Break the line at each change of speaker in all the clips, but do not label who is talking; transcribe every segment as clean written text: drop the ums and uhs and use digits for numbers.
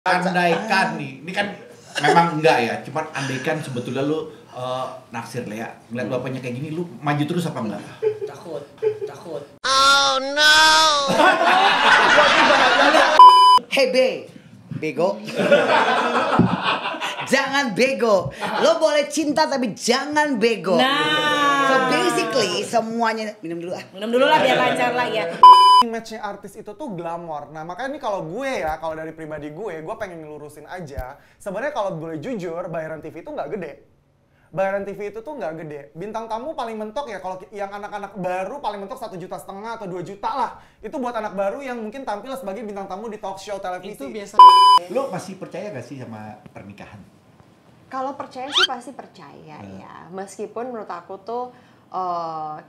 Andaikan nih, ini kan memang enggak ya, cuman andaikan sebetulnya lu naksir Lea, ngeliat bapaknya kayak gini, lu maju terus apa enggak?
Takut.
Oh no.
Hey bego. Jangan bego. Lo boleh cinta tapi jangan bego.
Nah.
So basically semuanya minum dulu
lah biar lancar lah ya.
Match-nya artis itu tuh glamor. Nah makanya nih kalau gue ya, kalau dari pribadi gue pengen ngelurusin aja. Sebenarnya kalau boleh jujur, bayaran TV itu nggak gede. Bayaran TV itu tuh nggak gede. Bintang tamu paling mentok ya kalau yang anak-anak baru paling mentok 1,5 juta atau 2 juta lah. Itu buat anak baru yang mungkin tampil sebagai bintang tamu di talk show televisi.
Itu biasa.
Lu masih percaya gak sih sama pernikahan?
Kalau percaya sih pasti percaya ya. Meskipun menurut aku tuh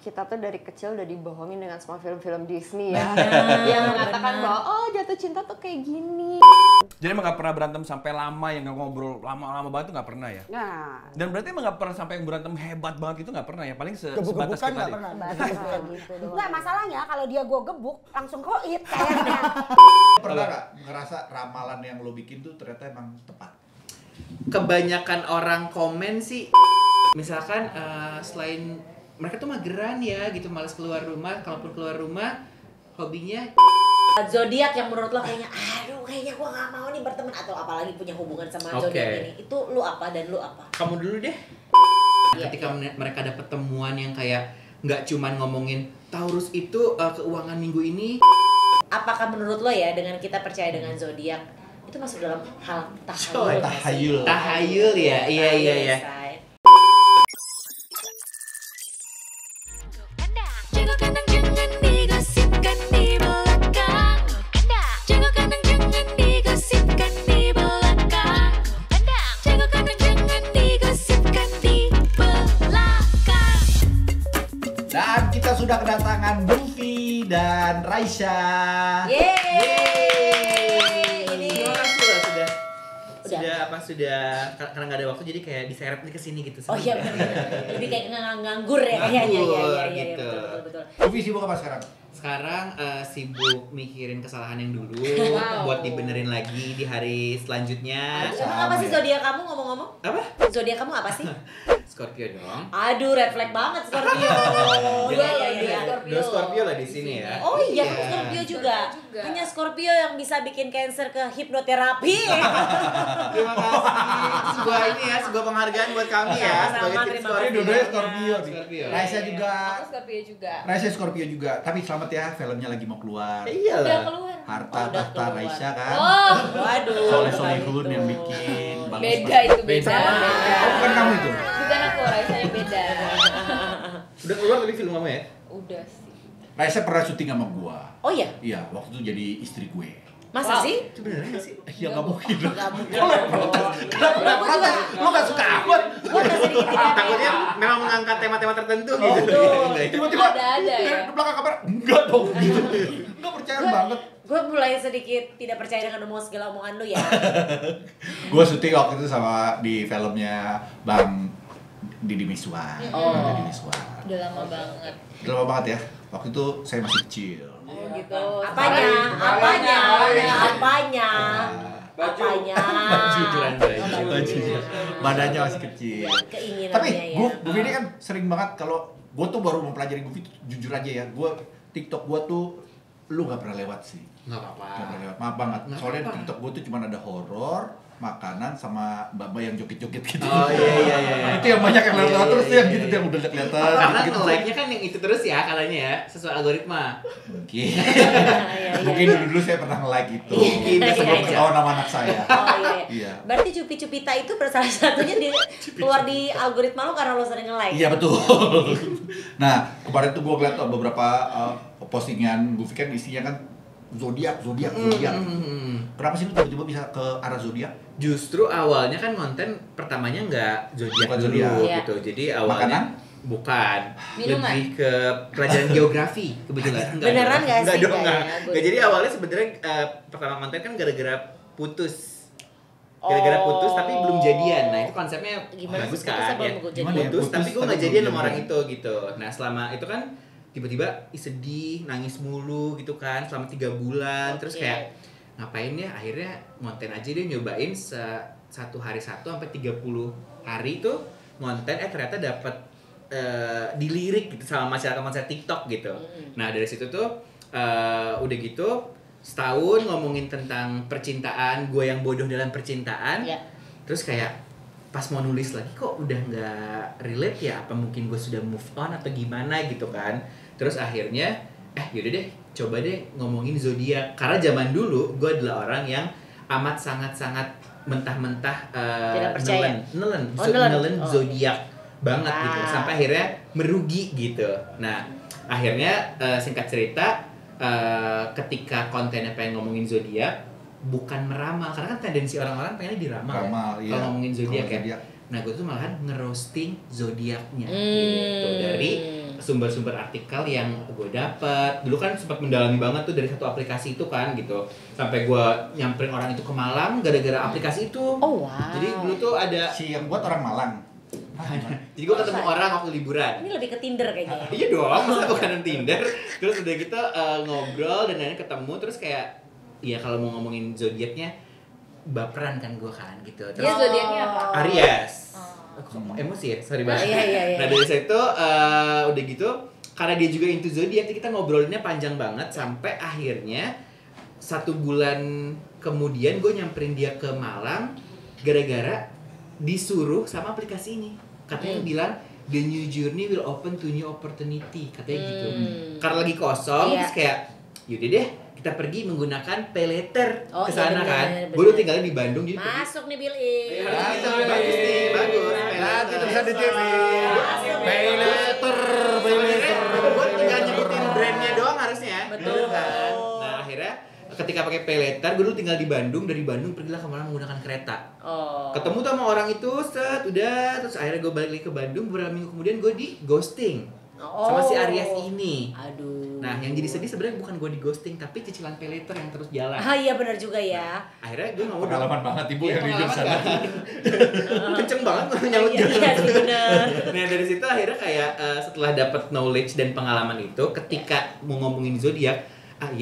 kita tuh dari kecil udah dibohongin dengan semua film-film Disney ya. Yang mengatakan bahwa jatuh cinta tuh kayak gini.
Jadi emang gak pernah berantem sampai lama yang gak ngobrol lama-lama banget tuh gak pernah ya?
Nah.
Dan berarti emang gak pernah sampai yang berantem hebat banget itu gak pernah ya? Paling sebatas
Gebuk-gebukan
kita
nggak
deh.
pernah.
Gitu
Enggak, masalahnya kalau dia gue gebuk langsung koit kayaknya.
Pernah gak ngerasa ramalan yang lu bikin tuh ternyata emang tepat?
Kebanyakan orang komen sih, misalkan selain mereka tuh mageran ya gitu, malas keluar rumah. Kalaupun keluar rumah, hobinya zodiak yang menurut lo kayaknya, kayaknya gua nggak mau nih berteman atau apalagi punya hubungan sama zodiak ini. Itu lu apa dan lu apa? Kamu dulu deh. Ketika mereka dapat temuan yang kayak nggak cuman ngomongin Taurus itu keuangan minggu ini. Apakah menurut lo ya dengan kita percaya dengan zodiak itu masuk dalam hal tahayul? Tahayul ya, iya.
Dan kita sudah kedatangan Goofy dan Raisya.
Sudah karena nggak ada waktu jadi kayak diseret ke sini gitu.
Oh iya benar. Lebih kayak nganggur ya. Iya
gitu.
betul.
Goofy sibuk apa sekarang?
Sekarang sibuk mikirin kesalahan yang dulu buat dibenerin lagi di hari selanjutnya.
Emang apa sih zodiak kamu ngomong-ngomong?
Apa?
Zodiak kamu apa sih?
Scorpio dong.
Aduh, red flag banget Scorpio. Iya.
Dua Scorpio lah di sini ya.
Oh iya, kamu Scorpio juga. Punya Scorpio yang bisa bikin cancer ke hipnoterapi.
Terima kasih. Sebuah penghargaan buat kami ya sebagai tim
Terima
Scorpio.
kasih.
Dua-duanya Scorpio.
Scorpio.
Raisya juga.
Aku Scorpio juga.
Raisya Scorpio juga. Tapi selamat ya, filmnya lagi mau keluar.
Iyalah.
Udah keluar.
Harta
Udah
Tahta
keluar.
Raisya kan.
Waduh.
Soleh Solihun yang bikin. Bagus
Beda
banget.
itu beda.
Oh, bukan kamu itu?
Bukan aku, rasanya beda.
Udah keluar tapi film kamu ya?
Udah sih.
Raisya pernah syuting sama gua.
Oh iya,
Iya, waktu itu jadi istri gue.
masa sih?
Itu beneran nggak sih?
Ya nggak mungkin.
Nggak mungkin.
Kenapa protes? Lu nggak suka amat?
Gue udah sedikit tidak
Takutnya memang mengangkat tema-tema tertentu gitu.
Tiba-tiba
Ada ya.
di belakang kamera enggak dong gitu. Enggak percaya banget.
Gue mulai sedikit tidak percaya dengan segala omongan lu ya.
Gue syuting waktu itu sama di filmnya Bang Didi Miswar. Didi Miswar.
Udah lama banget.
Udah lama banget ya. Waktu itu saya masih kecil.
Oh gitu.
Apanya?
Jujuran baju.
Badannya masih kecil.
Keinginannya
Tapi
ya.
gue ini kan sering banget kalau gue tuh baru mempelajari Goofy, jujur aja ya. Gue TikTok gue tuh lu nggak pernah lewat sih.
Nggak apa-apa.
Nggak pernah lewat, maaf banget.
Nggak
Soalnya di
apa-apa.
TikTok gue tuh cuma ada horor, makanan sama mbak-mbak yang joget-joget gitu.
Oh iya.
Itu yang banyak yang lewat terus
Iya,
yang gitu
iya.
yang udah kelihatan.
Karena
gitu.
nge-like-nya kan yang itu terus ya katanya ya, sesuai algoritma.
Mungkin.
Iya.
Mungkin dulu saya pernah nge-like itu.
Mungkin,
Sebelum
iya.
ketahuan nama anak saya.
Oh iya.
Iya.
Berarti Cupi-Cupita itu salah satunya keluar di algoritma lo karena lo sering nge-like.
Iya betul. Nah kemarin tuh gue ngeliat beberapa postingan Goofy kan isinya kan zodiak. Kenapa sih lu tiba-tiba bisa ke arah zodiak?
Justru awalnya kan konten pertamanya nggak zodiak
Bukan
dulu
zodiak.
Iya.
gitu. Jadi awalnya bukan.
Minuman?
Lebih ke pelajaran geografi kebetulan.
Beneran nggak sih?
Dong,
Nggak
nggak.
ya,
Nggak, jadi awalnya sebenarnya pertama konten kan gara-gara putus. Gara-gara putus tapi belum jadian. Nah, itu konsepnya
Gimana
bagus
sih putusnya
kan ya.
belum gue
Gimana
jadian?
ya?
Putus tapi gue nggak
tapi
jadian
belum
sama orang
jadian.
itu gitu. Nah, selama itu kan tiba-tiba sedih, nangis mulu gitu kan selama 3 bulan. Terus
Oke.
kayak ngapain ya, akhirnya ngonten aja deh, nyobain satu hari 1 sampai 30 hari tuh ngonten, ternyata dapat dilirik gitu sama masyarakat TikTok gitu. Nah dari situ tuh udah gitu setahun ngomongin tentang percintaan, gue yang bodoh dalam percintaan. Terus kayak pas mau nulis lagi kok udah nggak relate ya, apa mungkin gue sudah move on atau gimana gitu kan. Terus akhirnya yaudah deh coba deh ngomongin zodiak, karena zaman dulu gue adalah orang yang amat sangat mentah-mentah nelen zodiak banget gitu, sampai akhirnya merugi gitu. Nah akhirnya singkat cerita, ketika kontennya pengen ngomongin zodiak bukan meramal, karena kan tendensi orang-orang pengennya diramal ya, kalau ngomongin zodiak ya. Nah gue tuh malahan ngerosting zodiaknya gitu dari sumber-sumber artikel yang gue dapet. Dulu kan sempat mendalami banget tuh dari satu aplikasi itu kan gitu, sampai gue nyamperin orang itu ke Malang gara-gara aplikasi itu. Jadi dulu tuh ada
si yang buat orang Malang.
Jadi gue ketemu orang waktu liburan.
Ini lebih ke Tinder kayaknya ya.
Iya dong, masa bukan Tinder. Terus udah gitu ngobrol dan akhirnya ketemu, terus kayak ya kalau mau ngomongin zodiaknya baperan kan gue kan gitu. Terus
Dia zodiaknya apa?
Aries. Kok emosi ya? Sorry banget.
Iya.
Nah dari situ udah gitu, karena dia juga into zodiak, kita ngobrolinnya panjang banget sampai akhirnya 1 bulan kemudian gue nyamperin dia ke Malang gara-gara disuruh sama aplikasi ini. Katanya bilang the new journey will open to new opportunity, katanya gitu. Karena lagi kosong, terus kayak yaudah deh kita pergi menggunakan pay letter ke sana kan. Gue udah tinggalnya di Bandung jadi
masuk nih Billy.
bagus nih, bagus.
Nanti bisa di TV.
Pay letter. Gue tinggal nyebutin brandnya doang harusnya.
Betul
kan. Nah akhirnya ketika pakai pay letter, gue dulu tinggal di Bandung, dari Bandung pergilah ke Malang menggunakan kereta. Ketemu tuh sama orang itu, terus akhirnya gue balik lagi ke Bandung, beberapa minggu kemudian gue di ghosting sama si Aries ini.
Aduh.
Nah yang jadi sedih sebenarnya bukan gue di ghosting, tapi cicilan pay letter yang terus jalan.
Iya benar juga ya.
Akhirnya gue mau
Pengalaman banget ibu yang di sana.
Kenceng banget nyaut
Iya sih benar.
Nah dari situ akhirnya kayak setelah dapat knowledge dan pengalaman itu, ketika mau ngomongin zodiak,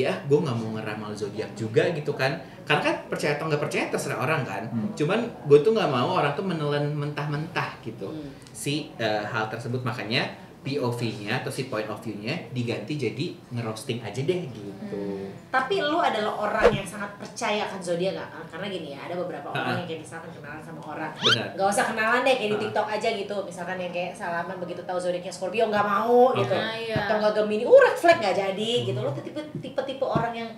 gue nggak mau ngeramal zodiak juga gitu kan, karena kan percaya atau nggak percaya terserah orang kan. Cuman gue tuh nggak mau orang tuh menelan mentah-mentah gitu si hal tersebut, makanya POV-nya atau si point of view-nya diganti jadi ngerosting aja deh gitu.
Tapi lu adalah orang yang sangat percaya akan zodiak gak? Karena gini ya, ada beberapa orang yang kayak misalkan kenalan sama orang.
Benar.
Gak usah kenalan deh, kayak di TikTok aja gitu. Misalkan yang kayak salaman begitu tahu zodiaknya Scorpio gak mau gitu. Atau gak Gemini, red flag gak jadi gitu. Lu tipe-tipe orang yang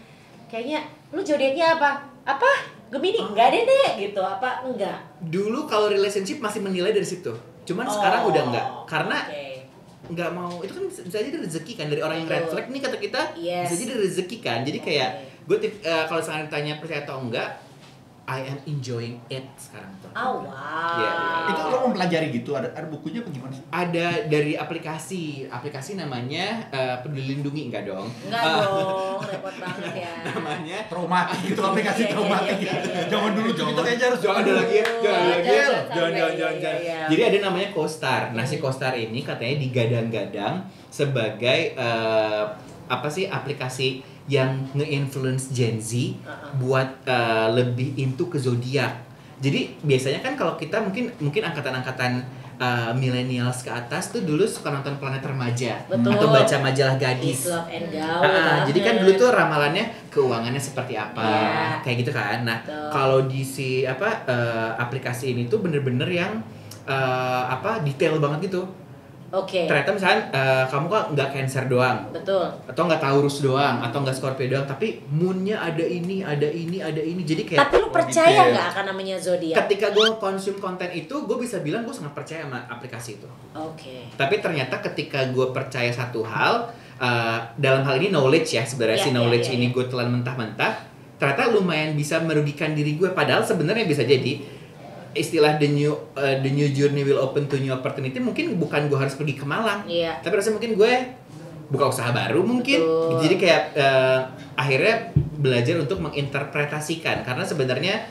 kayaknya lu zodiaknya apa? Apa? Gemini? Enggak deh gitu. Apa? Enggak.
Dulu kalau relationship masih menilai dari situ. Cuman sekarang udah enggak. Karena nggak mau, itu kan bisa jadi rezeki kan dari orang yang red flag nih kata kita, bisa jadi rezeki kan. Jadi kayak gue kalau sekarang ditanya percaya atau enggak, I am enjoying it sekarang tuh.
Wow.
Yeah.
Itu lo mempelajari gitu, ada bukunya apa gimana sih?
Ada dari aplikasi namanya Peduli Lindungi, enggak dong?
Enggak dong, repot banget ya.
Namanya
Traumatik gitu, aplikasi traumatik. Zaman dulu tuh kita kayaknya harus
jangan ada lagi ya,
Jangan.
Jadi ada namanya CoStar. Nah si CoStar ini katanya digadang-gadang sebagai aplikasi yang nge-influence Gen Z buat lebih into ke zodiak. Jadi biasanya kan kalau kita mungkin angkatan-angkatan millennials ke atas tuh dulu suka nonton Planet Remaja.
Betul.
Atau baca majalah gadis.
Love and Gaul.
Jadi kan dulu tuh ramalannya keuangannya seperti apa, kayak gitu kan. Nah kalau di si aplikasi ini tuh bener-bener yang detail banget gitu. Ternyata misalnya kamu kan nggak Cancer doang,
betul,
atau nggak Taurus doang, atau nggak Scorpio doang, tapi moonnya ada ini, jadi kayak.
Tapi lu percaya nggak akan namanya zodiak?
Ketika gue konsum konten itu, gue bisa bilang gue sangat percaya sama aplikasi itu. Tapi ternyata ketika gue percaya satu hal, dalam hal ini knowledge ya sebenarnya si knowledge ini gue telan mentah-mentah, ternyata lumayan bisa merugikan diri gue. Padahal sebenarnya bisa jadi istilah the new journey will open to new opportunity, mungkin bukan gue harus pergi ke Malang, tapi rasanya mungkin gue buka usaha baru mungkin. Jadi kayak akhirnya belajar untuk menginterpretasikan, karena sebenarnya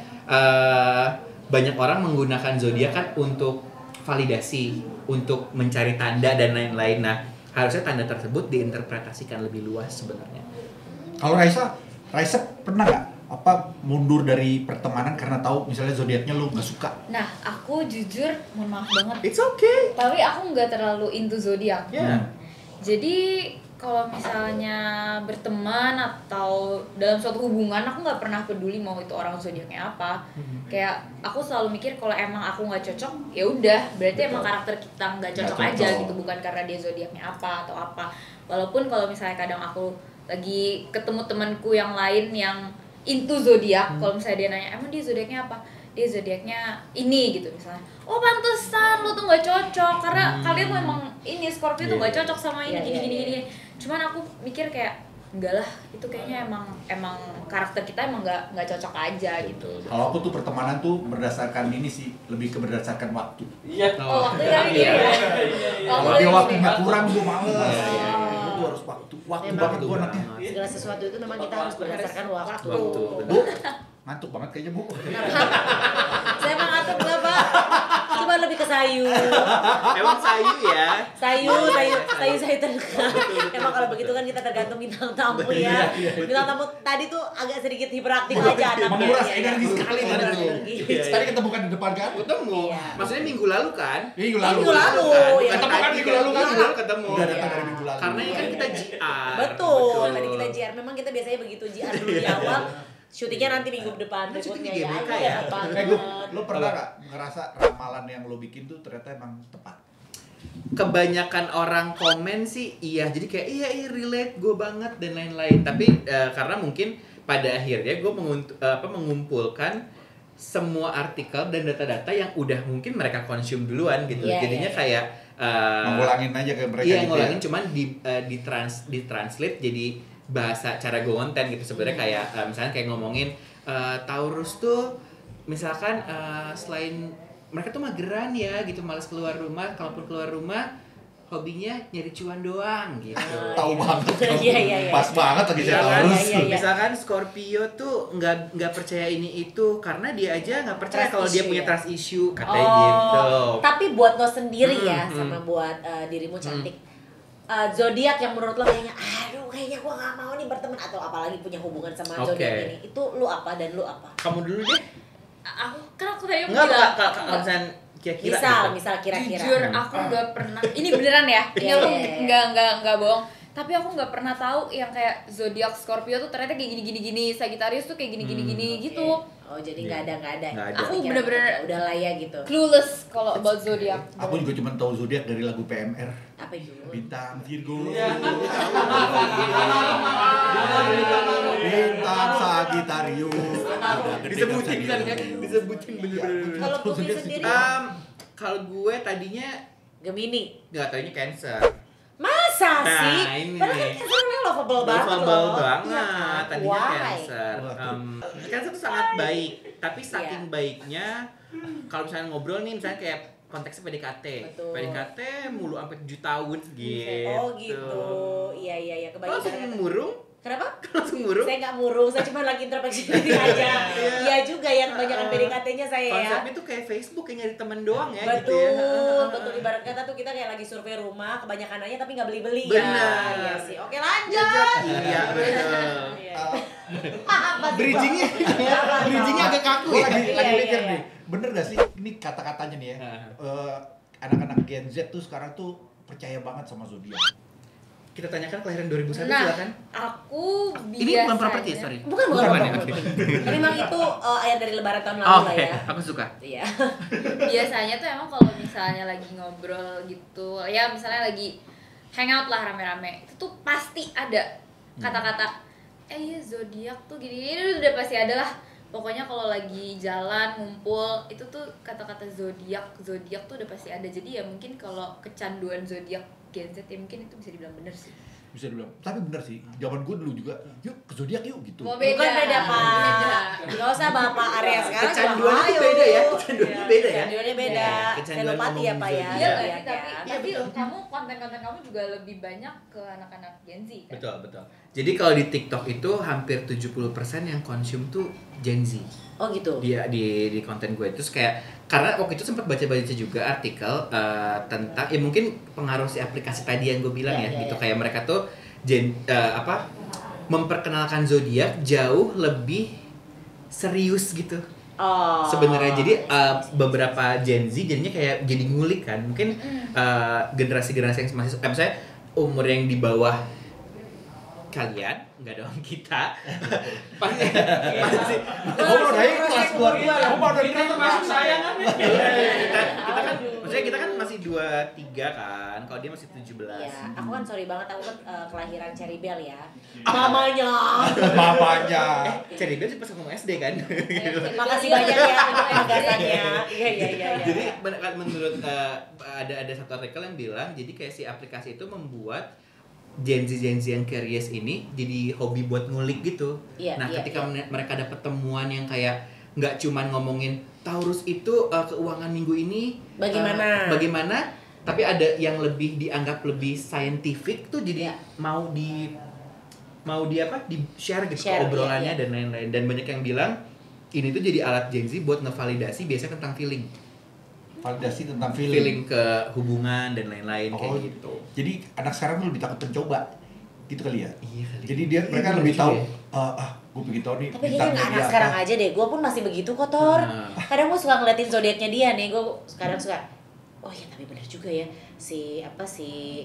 banyak orang menggunakan zodiak kan untuk validasi, untuk mencari tanda dan lain-lain. Nah harusnya tanda tersebut diinterpretasikan lebih luas sebenarnya.
Kalau Raisa pernah nggak mundur dari pertemanan karena tahu misalnya zodiaknya lu nggak suka?
Nah, aku jujur, mohon maaf banget.
It's okay.
Tapi aku nggak terlalu into zodiak.
Yeah.
Jadi kalau misalnya berteman atau dalam suatu hubungan, aku nggak pernah peduli mau itu orang zodiaknya apa. Kayak aku selalu mikir kalau emang aku nggak cocok, ya udah, berarti emang karakter kita nggak cocok aja gitu, bukan karena dia zodiaknya apa atau apa. Walaupun kalau misalnya kadang aku lagi ketemu temanku yang lain yang into zodiak, kalau misalnya dia nanya emang dia zodiaknya apa, dia zodiaknya ini gitu misalnya, oh pantesan lu tuh nggak cocok karena kalian tuh emang ini Scorpio tuh nggak cocok sama ini gini. Cuman aku mikir kayak enggak lah, itu kayaknya emang karakter kita emang nggak cocok aja gitu.
Kalau aku tuh pertemanan tuh berdasarkan ini sih, lebih ke berdasarkan waktu.
Iya.
Oh, waktu kali gitu ya.
Kalau dia waktunya kurang gue males. Itu harus waktu banget gue anaknya.
Segala sesuatu itu memang kita harus berdasarkan waktu.
Bu, ngantuk banget kayaknya Bu.
Saya emang ngantuk enggak, Pak? Cuma lebih ke sayu.
Emang sayu ya.
Sayu saya terdekat. Emang kalau begitu kan kita tergantung bintang tamu ya. Bintang tamu tadi tuh agak sedikit hiperaktif aja anaknya.
Menguras energi sekali tadi tuh.
Energi.
Tadi ketemu kan di depan kan?
Ketemu.
Iya.
Maksudnya minggu lalu kan?
Minggu lalu.
Ya.
Ketemu kan minggu lalu kan?
Ketemu.
Udah datang dari minggu lalu.
Karena ini kan kita JR.
Betul. Tadi kita JR. Memang kita biasanya begitu JR dulu di awal. Syutingnya nanti minggu depan berikutnya ya.
GBK
Aku
ya?
dapat banget.
Lo pernah gak ngerasa ramalan yang lo bikin tuh ternyata emang tepat?
Kebanyakan orang komen sih iya, jadi kayak iya relate gue banget dan lain-lain. Tapi karena mungkin pada akhirnya gue mengumpulkan semua artikel dan data-data yang udah mungkin mereka konsum duluan gitu. Jadinya kayak
ngulangin aja ke mereka.
Iya,
gitu
ngulangin
ya?
cuman ditranslate jadi bahasa cara gue konten gitu sebenarnya. Kayak misalnya kayak ngomongin Taurus tuh misalkan selain mereka tuh mageran ya gitu, malas keluar rumah, kalaupun keluar rumah hobinya nyari cuan doang gitu.
Tahu banget.
Iya.
Pas banget lagi saya
Misalkan,
Taurus.
misalkan Scorpio tuh nggak percaya ini itu karena dia aja nggak percaya
Trust
kalau dia
issue
punya
ya?
trust issue katanya gitu.
Tapi buat lo sendiri ya, sama buat dirimu cantik. Zodiak yang menurut lo kayaknya, aduh kayaknya gua nggak mau nih berteman atau apalagi punya hubungan sama zodiak ini. Itu lu apa dan lu apa?
Kamu dulu deh.
Aku tadi
Enggak misalnya kira-kira.
Misal kira-kira.
Jujur aku nggak pernah. Ini beneran ya. Ini
Iya,
aku
iya.
nggak bohong. Tapi aku nggak pernah tahu yang kayak zodiak Scorpio tuh ternyata kayak gini. Sagittarius tuh kayak gini gitu.
Oh jadi nggak ada.
Nggak ada.
Aku
Pikiran
bener-bener
udah lah ya gitu.
clueless kalau about zodiak.
Aku juga cuma tahu zodiak dari lagu PMR.
Apa itu?
Bintang Virgo. Bintang Sagittarius.
Disebutin kan disebutin bener-bener.
Kalau Putri sendiri
Kalau gue tadinya
Gemini.
nggak tadinya Cancer.
Masa
Nah,
sih?
ini
Padahal
nih.
kan Cancer ini lovable banget
Lovable
loh.
banget,
Iya kan?
tadinya
Why?
Cancer. Cancer tuh sangat baik, tapi saking baiknya kalau misalnya ngobrol nih, misalnya kayak konteksnya PDKT.
Betul.
PDKT mulu sampai 7 tahun gitu.
Oh gitu. Iya.
Kalau langsung
Kebayang.
murung,
Kenapa?
langsung murung.
Saya nggak murung, saya cuma lagi introspeksi diri aja. Iya juga ya, kebanyakan PDKT-nya saya ya.
Konsepnya tuh kayak Facebook, kayak nyari temen doang ya gitu
Betul,
ya.
betul. Ibarat kata tuh kita kayak lagi survei rumah, kebanyakan nanya tapi nggak beli-beli ya.
Benar.
Iya sih. Oke lanjut.
Iya betul.
Bridgingnya agak kaku ya. Lagi
Iya,
mikir
iya.
nih. Bener gak sih ini kata-katanya nih ya? Anak-anak Gen Z tuh sekarang tuh percaya banget sama zodiak.
Kita tanyakan kelahiran 2001
Nah,
silakan.
aku biasanya.
Ini bukan properti, sorry.
Bukan.
ya? Oke.
Tapi memang itu ayat dari lebaran tahun lalu lah
Oke,
ya.
aku suka.
Iya.
Biasanya tuh emang kalau misalnya lagi ngobrol gitu, ya misalnya lagi hangout lah rame-rame, itu tuh pasti ada kata-kata iya zodiak tuh gini udah pasti ada lah. Pokoknya kalau lagi jalan ngumpul itu tuh kata-kata zodiak tuh udah pasti ada. Jadi ya mungkin kalau kecanduan zodiak Gen Z ya mungkin itu bisa dibilang bener sih.
Bisa dibilang. Tapi bener sih, zaman gue dulu juga, yuk ke zodiak yuk gitu.
Mau
Bukan beda Pak. Nggak usah Bapak Arya sekarang.
Kecanduannya
ayo.
tuh beda ya. Kecanduannya beda ya.
Kecanduannya beda.
Kecanduan
Senopati ya
ngomongin
Pak ya.
zodiak.
Iya
Zodiak
nggak sih?
ya.
Tapi kamu konten-konten kamu juga lebih banyak ke anak-anak Gen Z kan?
Betul. Jadi kalau di TikTok itu hampir 70% yang konsum tuh Gen Z.
Oh gitu.
Dia di konten gue terus kayak karena waktu itu sempat baca-baca juga artikel tentang ya mungkin pengaruh si aplikasi tadi yang gue bilang
Ya,
gitu kayak mereka tuh memperkenalkan zodiak jauh lebih serius gitu.
Oh.
Sebenarnya jadi beberapa Gen Z jadinya kayak jadi ngulik kan. Mungkin generasi-generasi yang masih misalnya umur yang di bawah kalian, enggak dong kita. Pasti.
Ngobrol dari kelas 2
lah.
Ngobrol dari
Kita termasuk saya kan. Kita kan maksudnya kita kan masih 23 kan. Kalau dia masih 17.
Iya, aku kan sorry banget, aku kan kelahiran Cherry Bell ya. Mamanya.
Mamanya.
Cherry Bell pas aku SD kan.
Makasih banyak ya untuk penegasannya. Iya.
Jadi menurut ada satu artikel yang bilang jadi kayak si aplikasi itu membuat Gen Z yang curious ini jadi hobi buat ngulik gitu. Ketika mereka dapat temuan yang kayak nggak cuman ngomongin Taurus itu keuangan minggu ini bagaimana, tapi ada yang lebih dianggap lebih scientific tuh jadi mau di share gitu obrolannya dan lain-lain. Dan banyak yang bilang ini tuh jadi alat Gen Z buat ngevalidasi biasanya tentang feeling.
Validasi tentang feeling
Ke hubungan dan lain-lain kayak gitu.
Jadi anak sekarang tuh lebih takut mencoba. Gitu kali ya?
Iya kali.
Jadi mereka lebih tahu gue pengen tahu nih.
Tapi kayaknya nggak anak sekarang aja deh, gue pun masih begitu kotor. Kadang gue suka ngeliatin zodiaknya dia nih, gue sekarang suka. Oh iya tapi benar juga ya si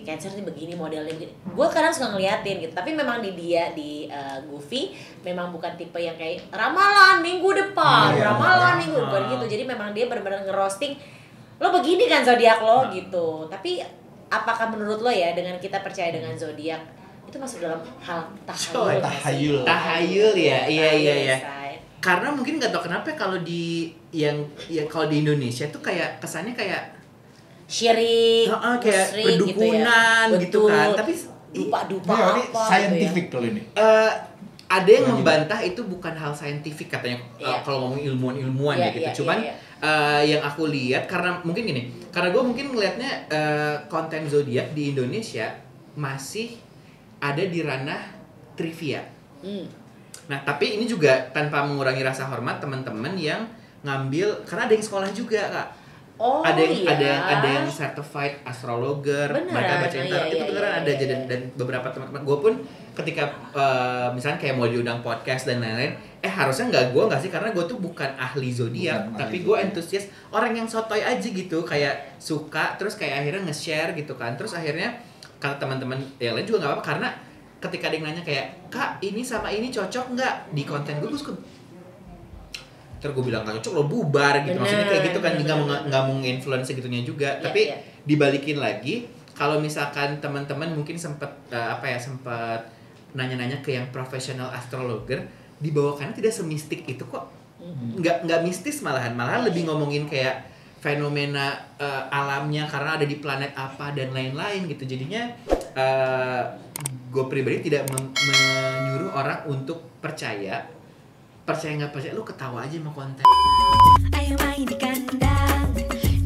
Cancer nih begini modelnya begini. Gue kadang suka ngeliatin gitu. Tapi memang di Goofy memang bukan tipe yang kayak ramalan minggu depan, minggu bukan gitu. Jadi memang dia benar-benar ngerosting lo begini kan zodiak lo gitu. Tapi apakah menurut lo ya dengan kita percaya dengan zodiak itu masuk dalam hal tahayul
ya? Iya. Karena mungkin nggak tahu kenapa kalau di kalau di Indonesia tuh kayak kesannya kayak
syirik,
kayak perdukunan gitu kan. Tapi
dupa
ini scientific
gitu
kalau ini.
Ada yang membantah itu bukan hal saintifik katanya kalau ngomong ilmuwan ya gitu. Cuman yang aku lihat karena mungkin gini, karena gue mungkin ngelihatnya konten zodiak di Indonesia masih ada di ranah trivia. Nah tapi ini juga tanpa mengurangi rasa hormat teman-teman yang ngambil karena ada yang sekolah juga kak. Ada yang certified astrologer, mereka baca itu beneran ada aja dan beberapa teman-teman gue pun ketika misalnya kayak mau diundang podcast dan lain-lain, harusnya nggak sih karena gue tuh bukan ahli zodiak, tapi gue antusias orang yang sotoy aja gitu, kayak suka terus kayak akhirnya nge-share gitu kan, terus akhirnya kata teman-teman yang lain juga nggak apa-apa karena ketika ada yang nanya kayak kak ini sama ini cocok nggak di konten gue suka terus gue bilang nggak cocok lo bubar gitu. Maksudnya kayak gitu kan nggak mau influence segitunya juga. Tapi dibalikin lagi kalau misalkan teman-teman mungkin sempat nanya-nanya ke yang profesional astrologer, dibawakannya tidak semistik itu kok. Nggak mistis malahan lebih ngomongin kayak fenomena alamnya karena ada di planet apa dan lain-lain gitu. Jadinya gue pribadi tidak menyuruh orang untuk percaya nggak percaya, lu ketawa aja sama konten. Ayo main di kandang,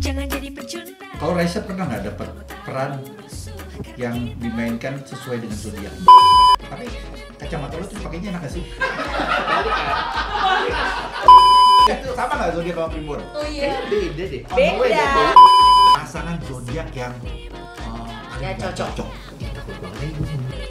jangan jadi pecundang.
Kalau Raisa pernah nggak dapat peran yang dimainkan sesuai dengan zodiak? Tapi kacamata lu tuh pakainya enak gak sih? Itu sama nggak zodiak sama Primbon?
Oh iya.
Beda deh.
Beda.
Pasangan zodiak yang
cocok.
Takut banget.